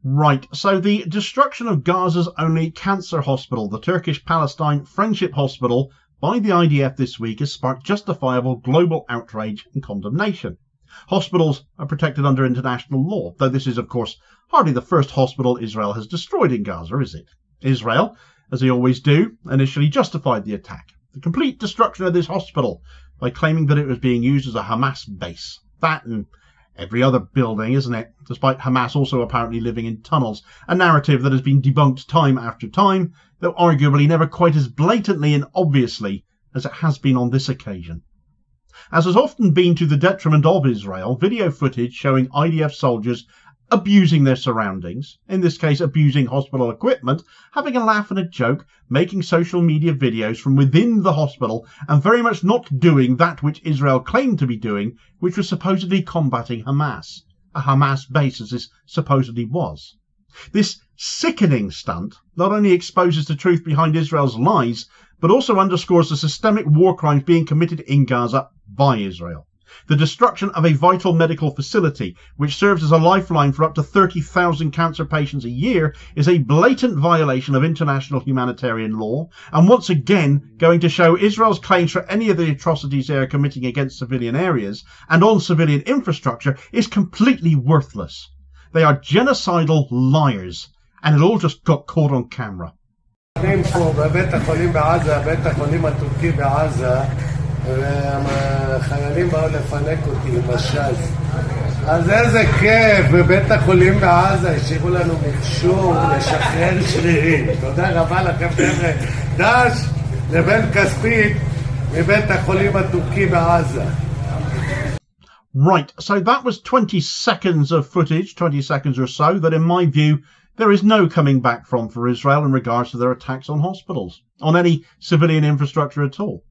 Right, so the destruction of Gaza's only cancer hospital, the Turkish-Palestine Friendship Hospital, by the IDF this week has sparked justifiable global outrage and condemnation. Hospitals are protected under international law, though this is, of course, hardly the first hospital Israel has destroyed in Gaza, is it? Israel, as they always do, initially justified the attack, the complete destruction of this hospital, by claiming that it was being used as a Hamas base. That and every other building, isn't it? Despite Hamas also apparently living in tunnels, a narrative that has been debunked time after time, though arguably never quite as blatantly and obviously as it has been on this occasion. As has often been to the detriment of Israel, video footage showing IDF soldiers abusing their surroundings, in this case abusing hospital equipment, having a laugh and a joke, making social media videos from within the hospital, and very much not doing that which Israel claimed to be doing, which was supposedly combating Hamas, a Hamas base as this supposedly was. This sickening stunt not only exposes the truth behind Israel's lies, but also underscores the systemic war crimes being committed in Gaza by Israel. The destruction of a vital medical facility, which serves as a lifeline for up to 30,000 cancer patients a year, is a blatant violation of international humanitarian law, and once again going to show Israel's claims for any of the atrocities they are committing against civilian areas and on civilian infrastructure is completely worthless. They are genocidal liars, and it all just got caught on camera. חיילים באו לפנק אותי עם השז. אז איזה כיף, בבית החולים בעזה השאירו לנו מכשור לשחרר שרירים. תודה רבה לכם חבר'ה. דש לבן כספית מבית החולים הטורקי בעזה. Right, so that was 20 seconds of footage, 20 seconds or so, that in my view there is no coming back from for Israel in regards to their attacks on hospitals, on any civilian infrastructure at all.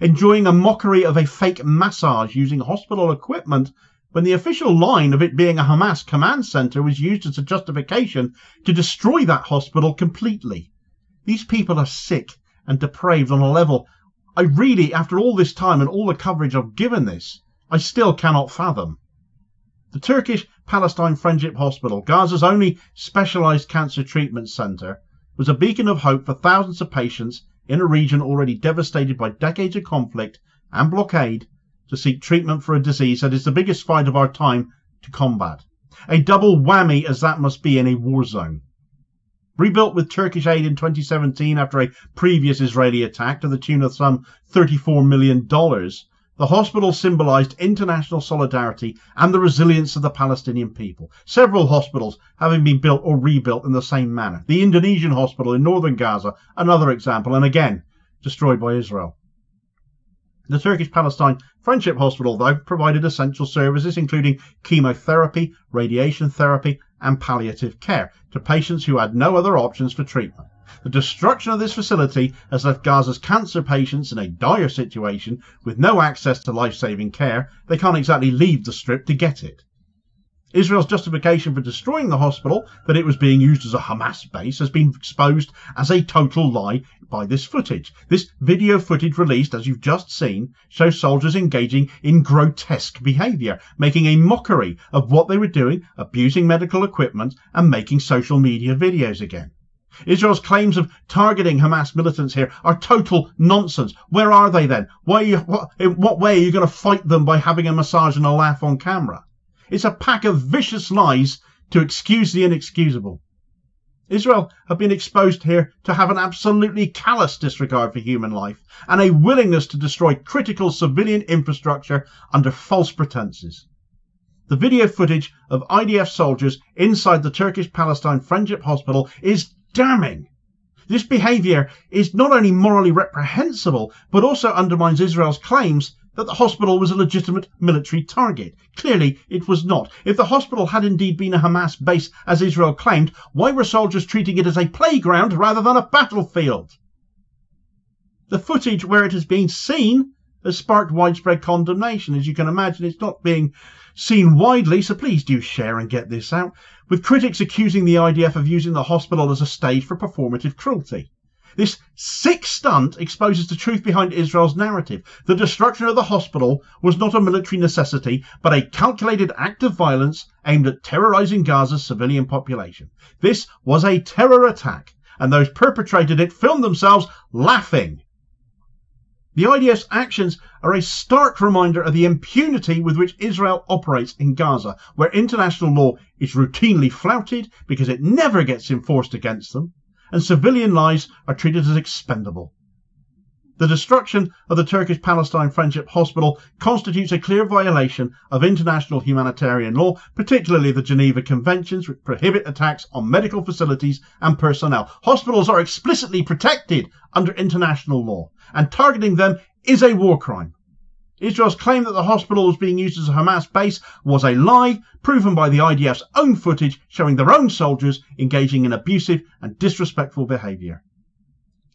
Enjoying a mockery of a fake massage using hospital equipment when the official line of it being a Hamas command center was used as a justification to destroy that hospital completely. These people are sick and depraved on a level I really, after all this time and all the coverage I've given this, I still cannot fathom. The Turkish-Palestine Friendship Hospital, Gaza's only specialized cancer treatment center, was a beacon of hope for thousands of patients in a region already devastated by decades of conflict and blockade to seek treatment for a disease that is the biggest fight of our time to combat. A double whammy as that must be in a war zone. Rebuilt with Turkish aid in 2017 after a previous Israeli attack to the tune of some $34 million, the hospital symbolised international solidarity and the resilience of the Palestinian people. Several hospitals having been built or rebuilt in the same manner. The Indonesian Hospital in northern Gaza, another example, and again, destroyed by Israel. The Turkish-Palestine Friendship Hospital, though, provided essential services including chemotherapy, radiation therapy, and palliative care to patients who had no other options for treatment. The destruction of this facility has left Gaza's cancer patients in a dire situation with no access to life-saving care. They can't exactly leave the strip to get it. Israel's justification for destroying the hospital, that it was being used as a Hamas base, has been exposed as a total lie by this footage. This video footage released, as you've just seen, shows soldiers engaging in grotesque behaviour, making a mockery of what they were doing, abusing medical equipment and making social media videos again. Israel's claims of targeting Hamas militants here are total nonsense. Where are they then? In what way are you going to fight them by having a massage and a laugh on camera? It's a pack of vicious lies to excuse the inexcusable. Israel have been exposed here to have an absolutely callous disregard for human life and a willingness to destroy critical civilian infrastructure under false pretenses. The video footage of IDF soldiers inside the Turkish-Palestine Friendship Hospital is damning. This behaviour is not only morally reprehensible, but also undermines Israel's claims that the hospital was a legitimate military target. Clearly, it was not. If the hospital had indeed been a Hamas base, as Israel claimed, why were soldiers treating it as a playground rather than a battlefield? The footage where it has been seen has sparked widespread condemnation. As you can imagine, it's not being seen widely, so please do share and get this out, with critics accusing the IDF of using the hospital as a stage for performative cruelty. This sick stunt exposes the truth behind Israel's narrative. The destruction of the hospital was not a military necessity, but a calculated act of violence aimed at terrorizing Gaza's civilian population. This was a terror attack, and those perpetrated it filmed themselves laughing. The IDF's actions are a stark reminder of the impunity with which Israel operates in Gaza, where international law is routinely flouted because it never gets enforced against them, and civilian lives are treated as expendable. The destruction of the Turkish-Palestine Friendship Hospital constitutes a clear violation of international humanitarian law, particularly the Geneva Conventions, which prohibit attacks on medical facilities and personnel. Hospitals are explicitly protected under international law, and targeting them is a war crime. Israel's claim that the hospital was being used as a Hamas base was a lie, proven by the IDF's own footage showing their own soldiers engaging in abusive and disrespectful behaviour.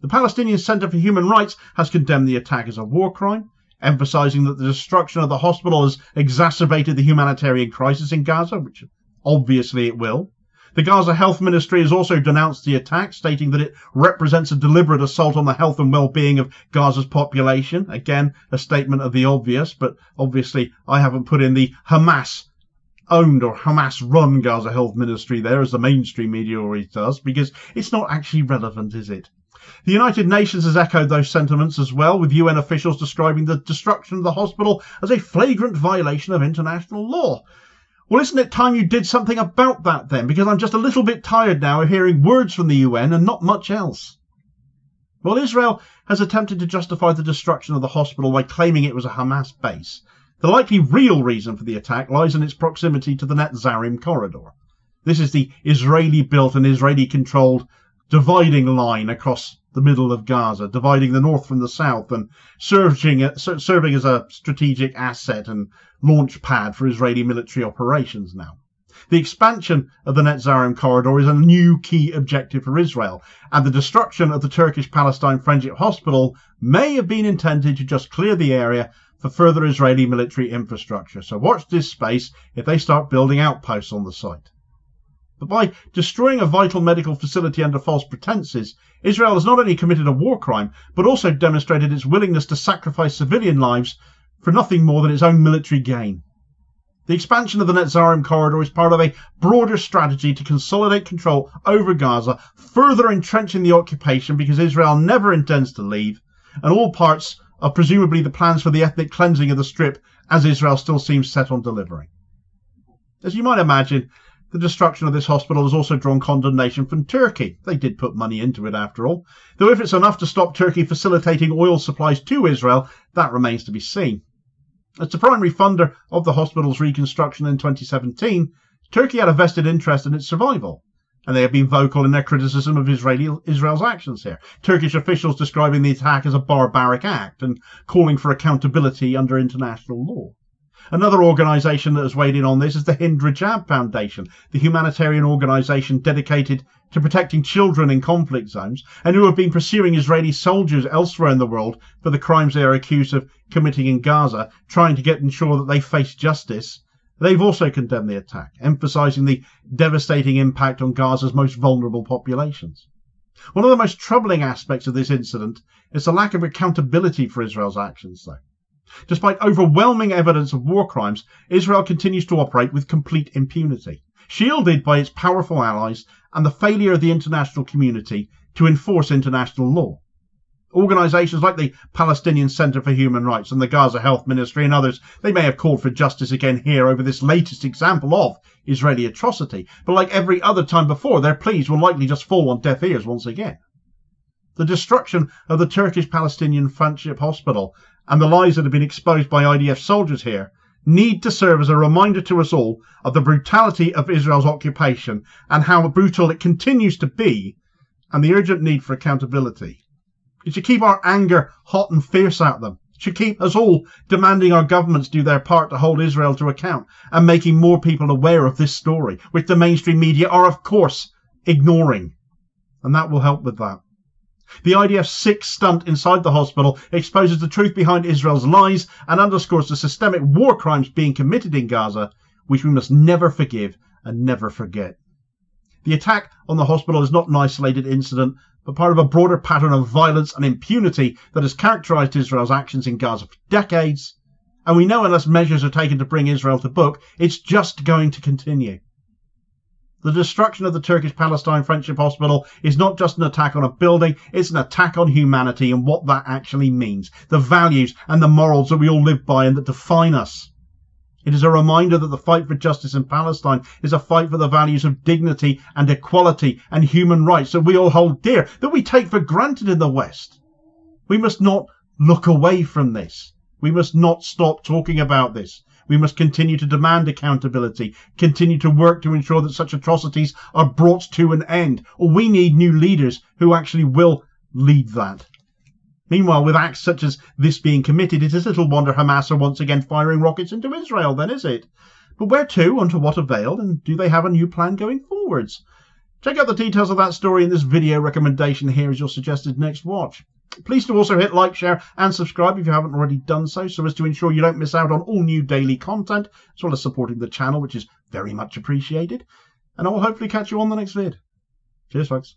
The Palestinian Center for Human Rights has condemned the attack as a war crime, emphasising that the destruction of the hospital has exacerbated the humanitarian crisis in Gaza, which obviously it will. The Gaza Health Ministry has also denounced the attack, stating that it represents a deliberate assault on the health and well-being of Gaza's population. Again, a statement of the obvious, but obviously I haven't put in the Hamas-owned or Hamas-run Gaza Health Ministry there, as the mainstream media always does, because it's not actually relevant, is it? The United Nations has echoed those sentiments as well, with UN officials describing the destruction of the hospital as a flagrant violation of international law. Well, isn't it time you did something about that then? Because I'm just a little bit tired now of hearing words from the UN and not much else. Well, Israel has attempted to justify the destruction of the hospital by claiming it was a Hamas base. The likely real reason for the attack lies in its proximity to the Netzarim corridor. This is the Israeli-built and Israeli-controlled dividing line across the middle of Gaza, dividing the north from the south and serving as a strategic asset and launch pad for Israeli military operations now. The expansion of the Netzarim corridor is a new key objective for Israel, and the destruction of the Turkish-Palestine Friendship Hospital may have been intended to just clear the area for further Israeli military infrastructure. So watch this space if they start building outposts on the site. But by destroying a vital medical facility under false pretenses, Israel has not only committed a war crime, but also demonstrated its willingness to sacrifice civilian lives for nothing more than its own military gain. The expansion of the Netzarim corridor is part of a broader strategy to consolidate control over Gaza, further entrenching the occupation because Israel never intends to leave, and all parts of presumably the plans for the ethnic cleansing of the Strip, as Israel still seems set on delivering. As you might imagine, the destruction of this hospital has also drawn condemnation from Turkey. They did put money into it after all. Though if it's enough to stop Turkey facilitating oil supplies to Israel, that remains to be seen. As the primary funder of the hospital's reconstruction in 2017, Turkey had a vested interest in its survival, and they have been vocal in their criticism of Israel's actions here. Turkish officials describing the attack as a barbaric act and calling for accountability under international law. Another organisation that has weighed in on this is the Hind Rajab Foundation, the humanitarian organisation dedicated to protecting children in conflict zones and who have been pursuing Israeli soldiers elsewhere in the world for the crimes they are accused of committing in Gaza, trying to ensure that they face justice. They've also condemned the attack, emphasising the devastating impact on Gaza's most vulnerable populations. One of the most troubling aspects of this incident is the lack of accountability for Israel's actions, though. Despite overwhelming evidence of war crimes, Israel continues to operate with complete impunity, shielded by its powerful allies and the failure of the international community to enforce international law. Organisations like the Palestinian Center for Human Rights and the Gaza Health Ministry and others, they may have called for justice again here over this latest example of Israeli atrocity, but like every other time before, their pleas will likely just fall on deaf ears once again. The destruction of the Turkish-Palestinian Friendship Hospital and the lies that have been exposed by IDF soldiers here need to serve as a reminder to us all of the brutality of Israel's occupation and how brutal it continues to be, and the urgent need for accountability. It should keep our anger hot and fierce at them. It should keep us all demanding our governments do their part to hold Israel to account and making more people aware of this story, which the mainstream media are, of course, ignoring. And that will help with that. The IDF's sick stunt inside the hospital exposes the truth behind Israel's lies and underscores the systemic war crimes being committed in Gaza, which we must never forgive and never forget. The attack on the hospital is not an isolated incident, but part of a broader pattern of violence and impunity that has characterized Israel's actions in Gaza for decades. And we know unless measures are taken to bring Israel to book, it's just going to continue. The destruction of the Turkish-Palestine Friendship Hospital is not just an attack on a building, it's an attack on humanity and what that actually means, the values and the morals that we all live by and that define us. It is a reminder that the fight for justice in Palestine is a fight for the values of dignity and equality and human rights that we all hold dear, that we take for granted in the West. We must not look away from this. We must not stop talking about this. We must continue to demand accountability, continue to work to ensure that such atrocities are brought to an end, or we need new leaders who actually will lead that. Meanwhile, with acts such as this being committed, it is little wonder Hamas are once again firing rockets into Israel, then, is it? But where to, and to what avail, and do they have a new plan going forwards? Check out the details of that story in this video recommendation here as your suggested next watch. Please do also hit like, share and subscribe if you haven't already done so as to ensure you don't miss out on all new daily content, as well as supporting the channel, which is very much appreciated. And I will hopefully catch you on the next vid. Cheers, folks.